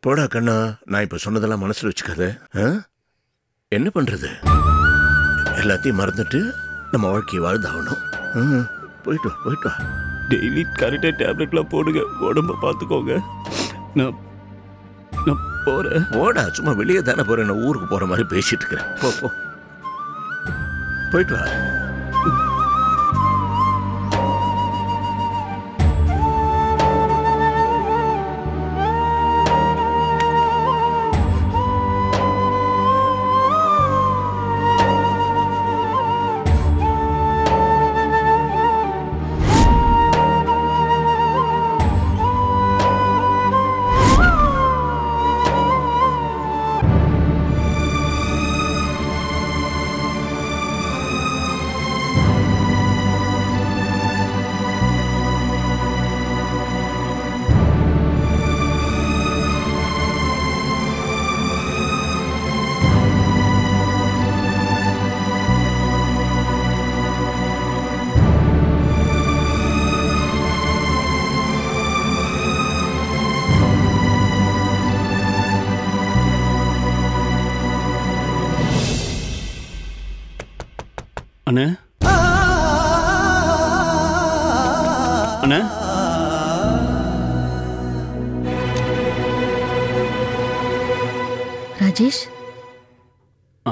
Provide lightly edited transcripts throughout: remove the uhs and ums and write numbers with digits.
போடா கண்ணா, நான் இப்ப சொன்னதெல்லாம் மனசுல வச்சுக்காத. என்ன பண்றது? எல்லாத்தையும் மறந்துட்டு நம்ம வாழ்க்கையை வாழ்ந்தாகணும். போயிட்டு வா, போயிட்டு வா. டெய்லி கரெக்டாக டேப்லெட்லாம் போடுங்க, உடம்ப பார்த்துக்கோங்க. நான் போகிறேன். போடா, சும்மா வெளியே தானே போகிறேன், நான் ஊருக்கு போகிற மாதிரி பேசிட்டு இருக்கிறேன். போ போ, போயிட்டு வா. அண்ணே, அண்ணே, ராஜேஷ்.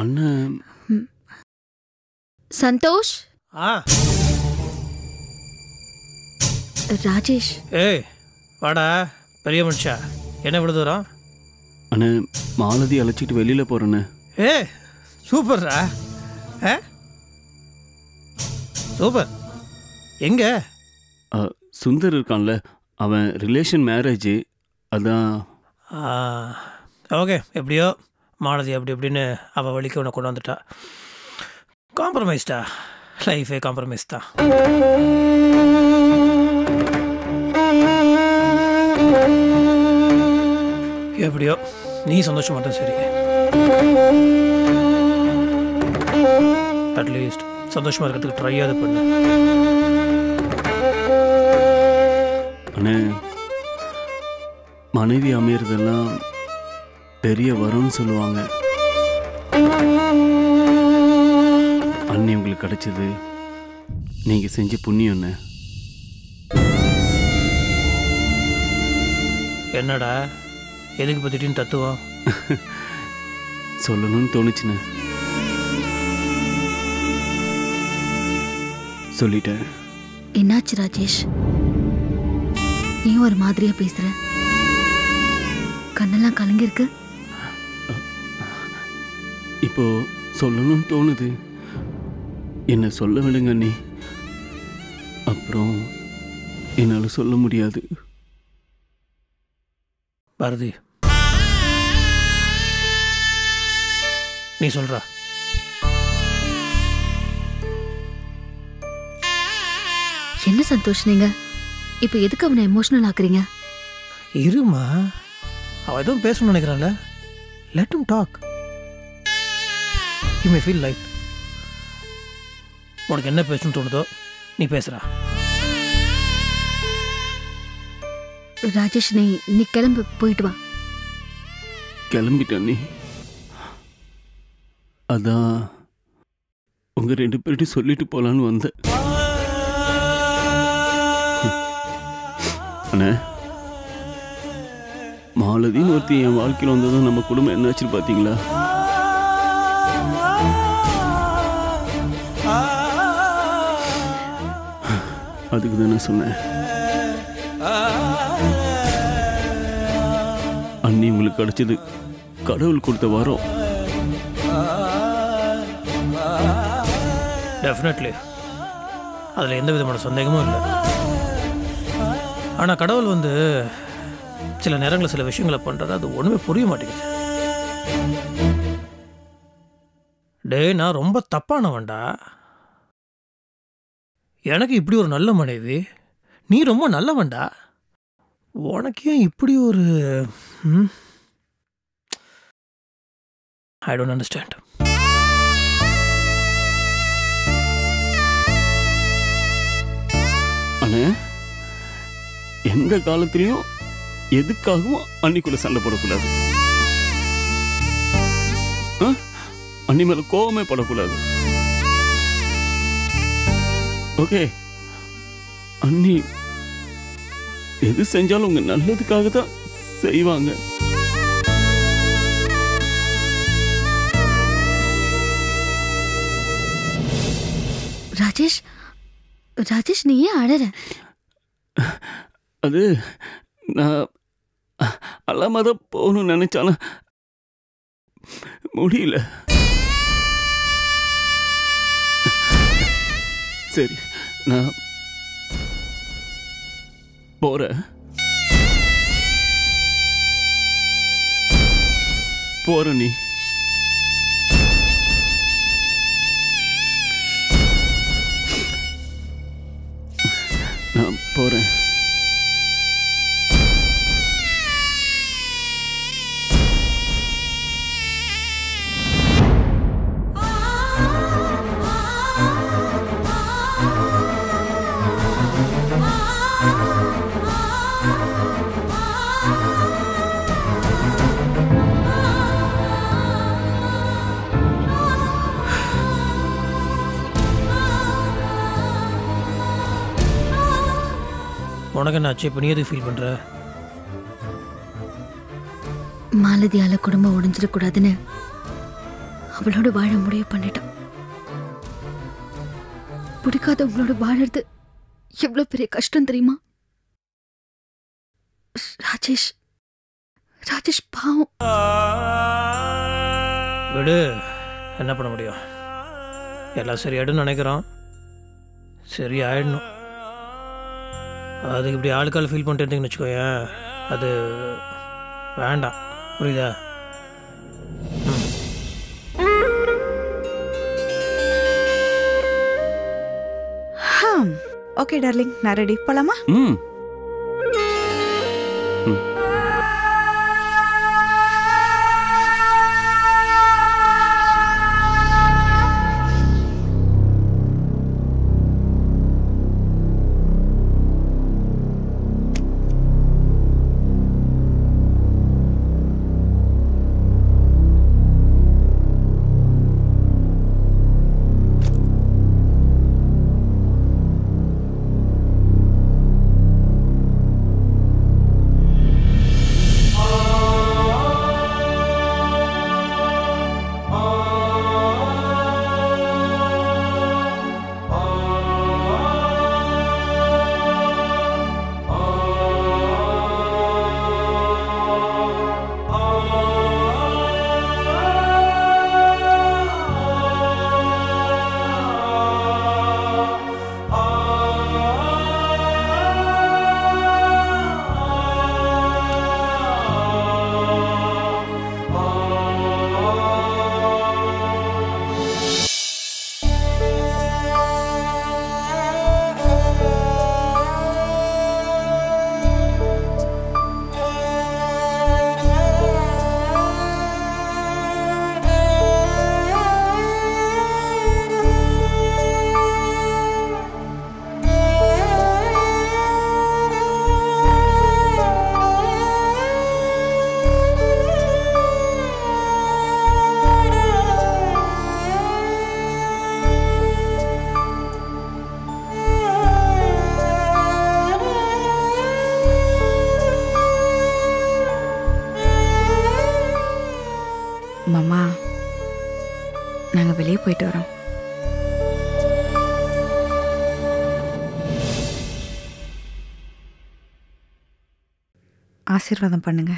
அண்ணன். சந்தோஷ். ராஜேஷ். ஏய் வாடா பெரிய மனுஷா, என்ன இவ்வளவு தூரம்? அண்ணே, மாலதி அழைச்சிட்டு வெளியில போறேண்ணே. ஏய் சூப்பர்ரா. சூப்பர். எங்க? சுந்தர் இருக்கான்ல, அவன் ரிலேஷன் மேரேஜ், அதான். ஓகே, எப்படியோ மாலதி அப்படி இப்படின்னு அவள் வழிக்கு உன்னை கொண்டு வந்துட்டா. காம்ப்ரமைஸ்டா, லைஃபே காம்ப்ரமைஸ் தான். எப்படியோ நீ சந்தோஷம் மட்டும் சரி. அட்லீஸ்ட் சந்தோஷமா இருக்கிறதுக்கு ட்ரையாவது பண்ணு. அண்ணே, மனைவி அமையறதெல்லாம் பெரிய வரும்னு சொல்லுவாங்க. அண்ணி உங்களுக்கு கிடைச்சது நீங்க செஞ்ச புண்ணியம். என்னடா எதுக்கு பத்திட்டின்னு தத்துவம்? சொல்லணும்னு தோணுச்சுண்ணே, சொல்லிட்டேன். என்னாச்சு ராஜேஷ்? ஏன் ஒரு மாதிரியா பேசுற? கண்ணெல்லாம் கலங்கிருக்கு. இப்போ சொல்லணும்னு தோணுது. என்ன சொல்ல விடுங்க அண்ணி, அப்புறம் என்னால சொல்ல முடியாது. பாரதி, நீ சொல்ற. என்ன சந்தோஷ், நீங்க இப்ப எதுக்கு அவனை எமோஷனல் ஆக்குறீங்க? இருமா, அவ எதுவும் பேசணும்னு நினைக்கிறான்ல, let him talk. You may feel light. உனக்கு என்ன பேசணும்னு தோணுதோ நீ பேசுறா. ராஜேஷ், நீ கிளம்பு, போயிட்டு வா. கிளம்பிட்டேன் நீ. அதான் உங்க 2 பேர்கிட்ட சொல்லிட்டு போலான்னு வந்தேன். அண்ணே, மாலதின்னு ஒருத்தி என் வாழ்க்கையில் வந்ததும் நம்ம குடும்பம் என்னாச்சுன்னு பார்த்தீங்களா? அதுக்கு தான் நான் சொன்னேன், அண்ணி உங்களுக்கு கிடைச்சது கடவுள் கொடுத்த வரம். டெஃபினெட்லி, அதில் எந்த விதமான சந்தேகமும் இல்லை. ஆனால் கடவுள் சில நேரங்களில் சில விஷயங்களை பண்ணுறது அது ஒன்றுமே புரிய மாட்டேங்குது. நான் ரொம்ப தப்பானவன்டா. எனக்கு இப்படி ஒரு நல்ல மனைவி, நீ ரொம்ப நல்லவன்டா. உனக்கு ஏன் இப்படி ஒரு ஐ டோன்ட் அண்டர்ஸ்டாண்ட். அண்ணே, எந்த காலத்திலையும் எதுக்காகவும் அன்னிக்குள்ள சண்டை போடக்கூடாது. அன்னி மேல கோவமே படக்கூடாது. ஓகே? அன்னி எது செஞ்சாலும் உங்க நல்லதுக்காக தான் செய்வாங்க. ராஜேஷ், ராஜேஷ் நீ ஏன் அழற? அது நான் அல்லாம தான் போகணும்னு நினைச்சாலும் முடியல. சரி, நான் போறேன். நீ நான் போறேன். உனக்கு என்ன ஆச்சு? இப்போ நீ எதுக்கு ஃபீல் பண்ணுற? மாலதியால குடும்பம் உடைஞ்சிடக்கூடாதுன்னு அவளோட வாழ முடிவு பண்ணிட்டான். பிடிக்காதவங்களோட வாழறது எவ்வளவு பெரிய கஷ்டம் தெரியுமா? ராஜேஷ், ராஜேஷ் பாவம். விடு, என்ன பண்ண முடியும்? எல்லாம் சரியாயிடும்னு நினைக்கிறோம். சரி ஆயிடணும். அதுக்கு இப்படி ஆளுக்கால் ஃபீல் பண்ணிட்டு இருந்தீங்கன்னு வச்சுக்கோயேன், அது வேண்டாம். புரியுதா? ஓகே டார்லிங், நான் ரெடி. போலாமா? மாமா, நாங்கள் வெளியே போயிட்டு வரோம். ஆசீர்வாதம் பண்ணுங்க.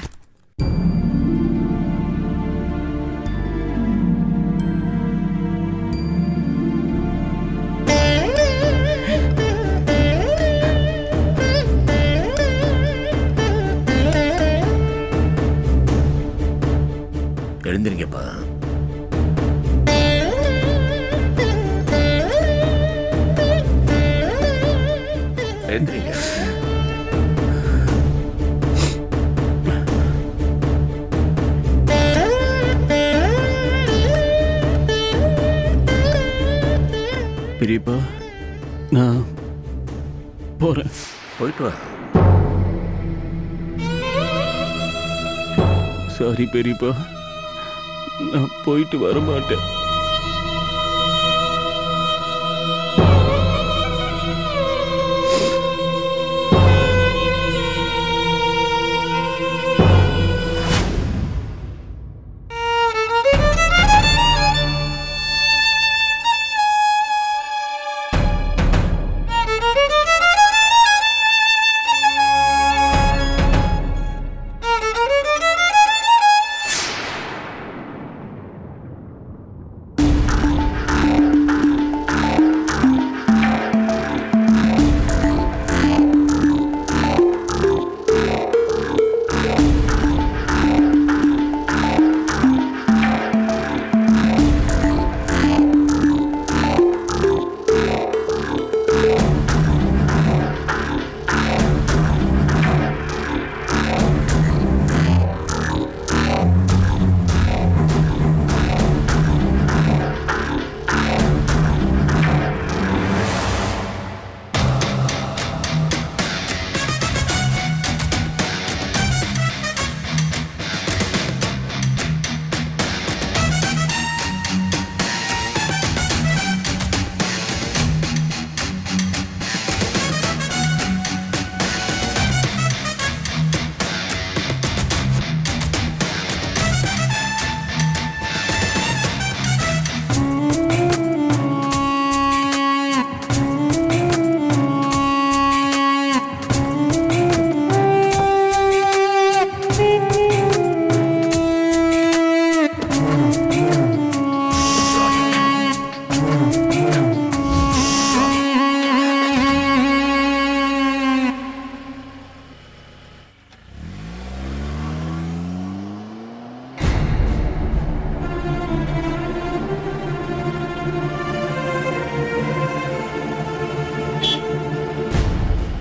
எழுந்திருங்கப்பா. எழுந்திருங்க. பெரியப்பா, நான் போறேன். போயிட்டு வா. சாரி பெரியப்பா, நான் போயிட்டு வர மாட்டேன்.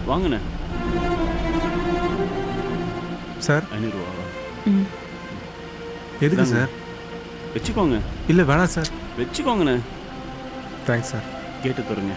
வாங்கண்ணே. சார் 500 ரூபாவா? எதுக்கு சார்? வச்சுக்கோங்க. இல்லை வேணாம் சார். வச்சுக்கோங்கண்ணே. Thanks sir. கேட்டு தருங்க.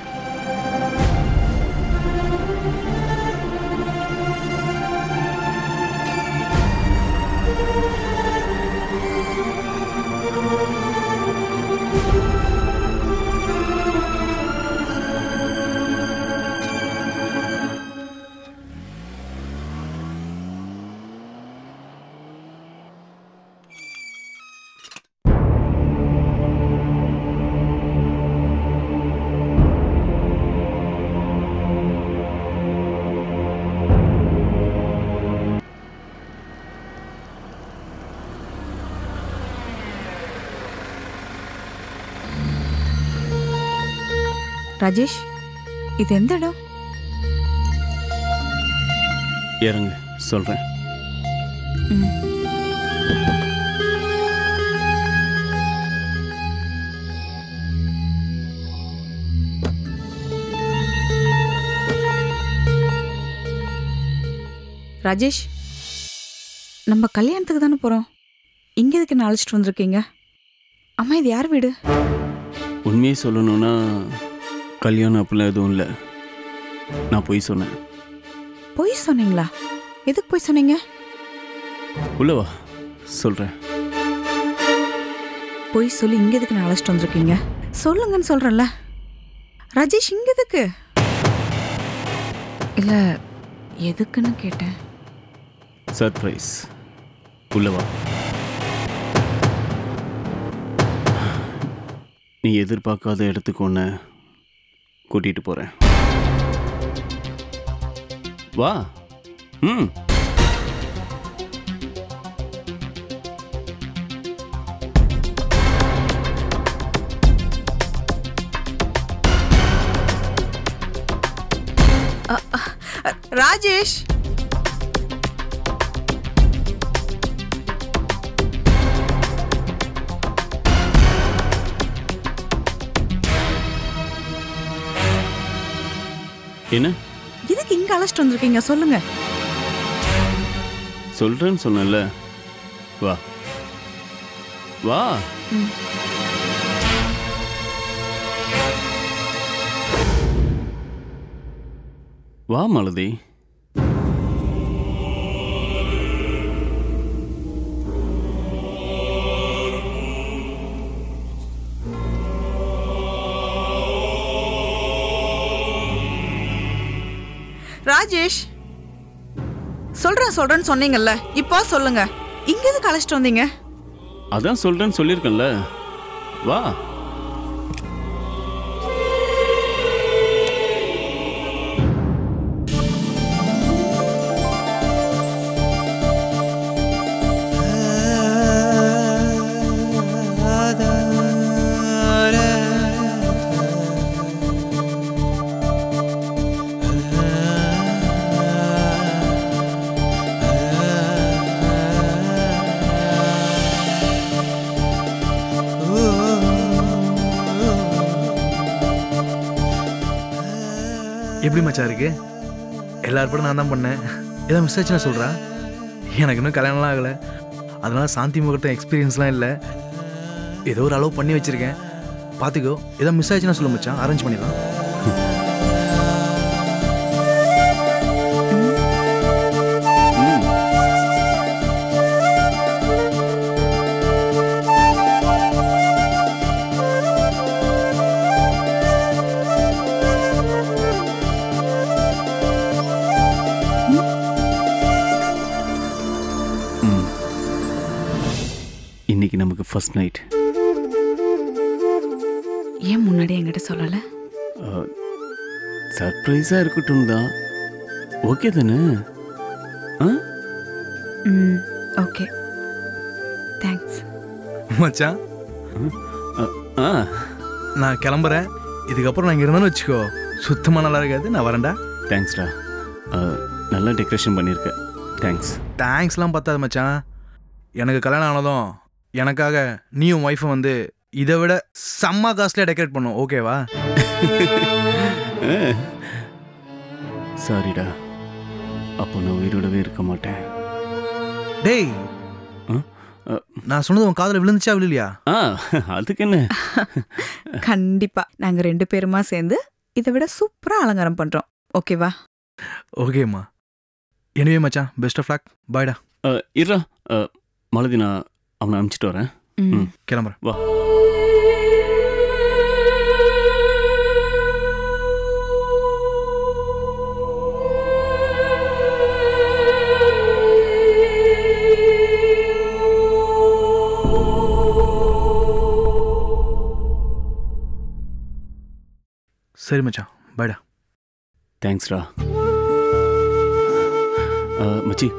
ராஜேஷ், இது எந்த இடம்? இறங்கு, சொல்றேன். ராஜேஷ், நம்ம கல்யாணத்துக்கு தானே போறோம். இங்க எதுக்கு என்ன அழைச்சிட்டு வந்திருக்கீங்க? அம்மா, இது யார் வீடு? உண்மையை சொல்லணும்னா கல்யாணம் அப்படிலாம் எதுவும் இல்லை. நான் பொய் சொன்னேன். பொய் சொன்னீங்களா? எதுக்கு பொய் சொன்னீங்க? உள்ளவா சொல்றேன். பொய் சொல்லி இங்க எதுக்கு நான் அழைச்சிட்டு வந்திருக்கீங்க? சொல்லுங்கன்னு சொல்றேன்ல. ராஜேஷ், இங்க எதுக்கு? இல்ல, எதுக்குன்னு கேட்டேன். சர்ப்ரைஸ். உள்ளவா. நீ எதிர்பார்க்காத இடத்துக்கு ஒன்று கூட்டிகிட்டு போகிறேன். வா. ராஜேஷ், என்ன? எதுக்கு இங்க அழைச்சிட்டு வந்திருக்கீங்க? சொல்லுங்க. சொல்றேன்னு சொன்னல. வா வா. வா மாலதி. ராஜேஷ், சொல்றேன்னு சொன்னீங்கல்ல, இப்போ சொல்லுங்க, இங்க எதுக்கு அழைச்சிட்டு வந்தீங்க? அதான் சொல்கிறேன்னு சொல்லியிருக்கேன்ல, வா. எப்படி மச்சா இருக்கு? எல்லாரும் கூட நான் தான் பண்ணேன். ஏதாவது மிஸ் ஆச்சுன்னா சொல்கிறா. எனக்கு இன்னும் கல்யாணம்லாம் ஆகலை, அதனால சாந்தி முகூர்த்தம் எக்ஸ்பீரியன்ஸ்லாம் இல்லை. ஏதோ ஒரு அளவு பண்ணி வச்சுருக்கேன், பார்த்துக்கோ. ஏதாவது மிஸ் ஆச்சுன்னா சொல்ல மச்சான், அரேஞ்ச் பண்ணிடலாம். இன்னைக்கு நமக்கு ஃபர்ஸ்ட் நைட். ஏன் முன்னாடி என்கிட்ட சொல்லலை? சர்ப்ரைஸாக இருக்கட்டும் தான். ஓகே தானே? ஓகே, தேங்க்ஸ் மச்சான். நான் கிளம்புறேன். இதுக்கப்புறம் நான் இங்கே இருந்தேன்னு வச்சுக்கோ, சுத்தமாக நல்லா இருக்காது. நான் வரேன்டா. தேங்க்ஸ்டா, நல்லா டெக்கரேஷன் பண்ணியிருக்க. தேங்க்ஸ்லாம் பத்தாது மச்சான். எனக்கு கல்யாணம் ஆனதும் எனக்காக நீயும் ஒய்ஃபும் வந்து இதை விட செம்ம காஸ்ட்லியாக டெக்கரேட் பண்ணும், ஓகேவா? சாரிடா, அப்போ நான் உயிரோடவே இருக்க மாட்டேன். டேய், நான் சொன்னது உன் காதில் விழுந்துச்சா விழுலையா? அதுக்கு என்ன? கண்டிப்பா நாங்க 2 பேருமா சேர்ந்து இதை விட சூப்பரா அலங்காரம் பண்றோம், ஓகேவா? ஓகேம்மா. எனிவே மச்சான், பெஸ்ட் ஆஃப் லக். பாய்டா. இருடா, மாலதி, நான் அவனை அனுப்பிச்சிட்டு வரேன். கிளம்புறேன், வா. சரி மச்சான், பாய்டா. தேங்க்ஸ்டா. மச்சி,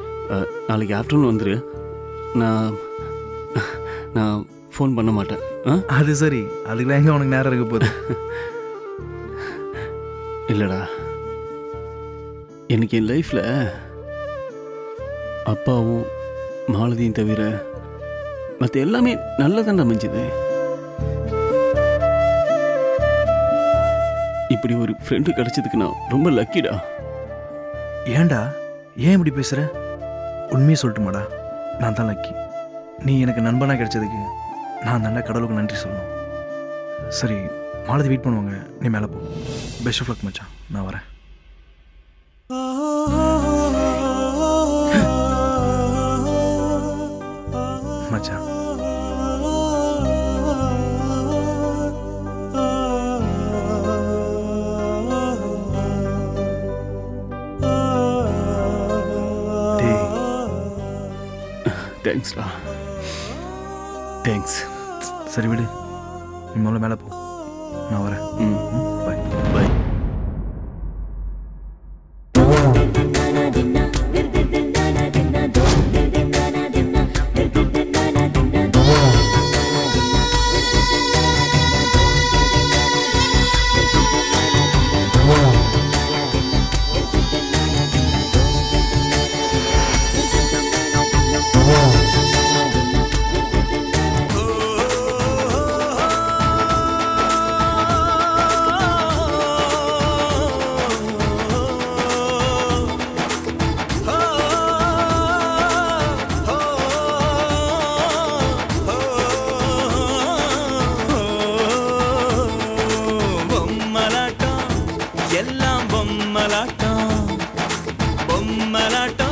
நாளைக்கு ஆஃப்டர்நூன் வந்துரு. நான் ஃபோன் பண்ண மாட்டேன். அது சரி, அதுக்கெல்லாம் எங்கே உனக்கு நேரம் இருக்க போகுது? இல்லைடா, எனக்கு என் லைஃப்பில் அப்பாவும் மாலதியும் தவிர மற்ற எல்லாமே நல்லதாண்டா அமைஞ்சுது. இப்படி ஒரு ஃப்ரெண்டு கிடைச்சதுக்கு நான் ரொம்ப லக்கிடா. ஏன்டா, ஏன் இப்படி பேசுகிற? உண்மையை சொல்லட்டுமாடா, நான் தான் லக்கி. நீ எனக்கு நண்பனாக கிடைச்சதுக்கு நான் தாண்டா கடவுளுக்கு நன்றி சொல்லணும். சரி, மாலதி வெயிட் பண்ணுவாங்க, நீ மேலே போ. பெஸ்ட் ஆஃப் லக் மச்சான், நான் வரேன். மச்சான், தேங்க்ஸ்டா. தேங்க்ஸ். சரி விடு, நீ முதல்ல மேலே போ, நான் வரேன். பாய். பாய். எல்லாம் பொம்மலாட்டம் பொம்மலாட்டம்.